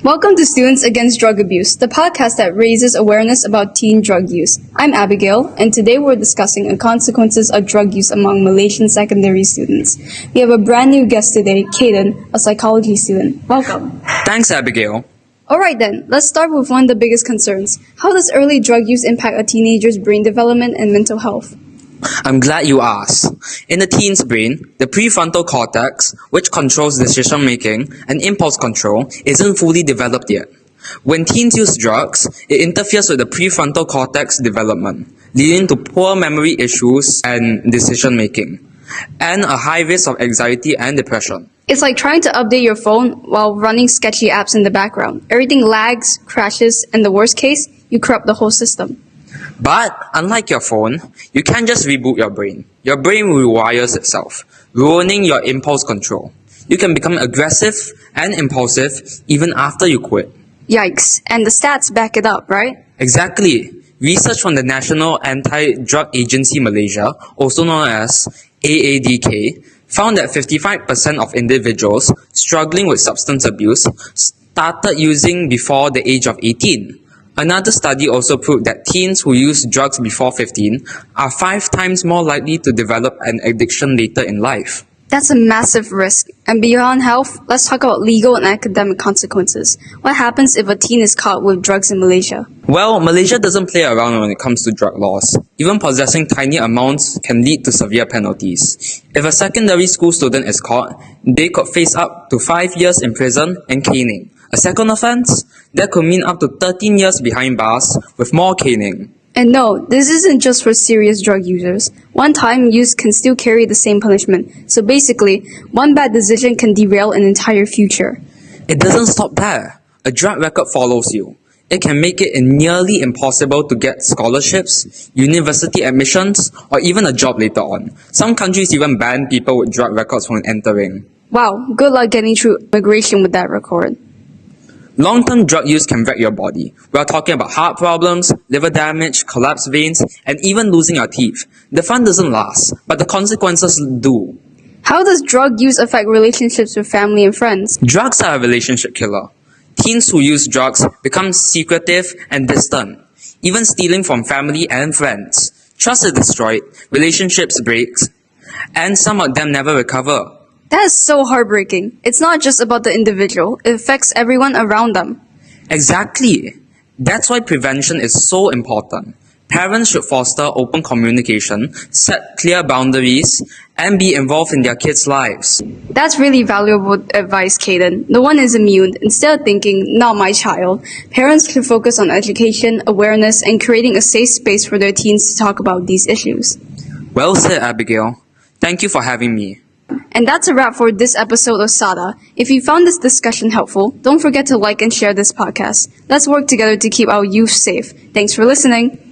Welcome to Students Against Drug Abuse, the podcast that raises awareness about teen drug use. I'm Abigail, and today we're discussing the consequences of drug use among Malaysian secondary students. We have a brand new guest today, Kaden, a psychology student. Welcome. Thanks, Abigail. Alright then, let's start with one of the biggest concerns. How does early drug use impact a teenager's brain development and mental health? I'm glad you asked. In the teen's brain, the prefrontal cortex, which controls decision-making and impulse control, isn't fully developed yet. When teens use drugs, it interferes with the prefrontal cortex development, leading to poor memory issues and decision-making, and a high risk of anxiety and depression. It's like trying to update your phone while running sketchy apps in the background. Everything lags, crashes, and the worst case, you corrupt the whole system. But, unlike your phone, you can't just reboot your brain. Your brain rewires itself, ruining your impulse control. You can become aggressive and impulsive even after you quit. Yikes. And the stats back it up, right? Exactly. Research from the National Anti-Drug Agency Malaysia, also known as AADK, found that 55% of individuals struggling with substance abuse started using before the age of 18. Another study also proved that teens who use drugs before 15 are 5 times more likely to develop an addiction later in life. That's a massive risk. And beyond health, let's talk about legal and academic consequences. What happens if a teen is caught with drugs in Malaysia? Well, Malaysia doesn't play around when it comes to drug laws. Even possessing tiny amounts can lead to severe penalties. If a secondary school student is caught, they could face up to 5 years in prison and caning. A second offense? That could mean up to 13 years behind bars with more caning. And no, this isn't just for serious drug users. One-time use can still carry the same punishment. So basically, one bad decision can derail an entire future. It doesn't stop there. A drug record follows you. It can make it nearly impossible to get scholarships, university admissions, or even a job later on. Some countries even ban people with drug records from entering. Wow, good luck getting through immigration with that record. Long-term drug use can wreck your body. We are talking about heart problems, liver damage, collapsed veins, and even losing your teeth. The fun doesn't last, but the consequences do. How does drug use affect relationships with family and friends? Drugs are a relationship killer. Teens who use drugs become secretive and distant, even stealing from family and friends. Trust is destroyed, relationships break, and some of them never recover. That is so heartbreaking. It's not just about the individual, it affects everyone around them. Exactly. That's why prevention is so important. Parents should foster open communication, set clear boundaries, and be involved in their kids' lives. That's really valuable advice, Kaden. No one is immune. Instead of thinking, not my child, parents should focus on education, awareness, and creating a safe space for their teens to talk about these issues. Well said, Abigail. Thank you for having me. And that's a wrap for this episode of SADA. If you found this discussion helpful, don't forget to like and share this podcast. Let's work together to keep our youth safe. Thanks for listening.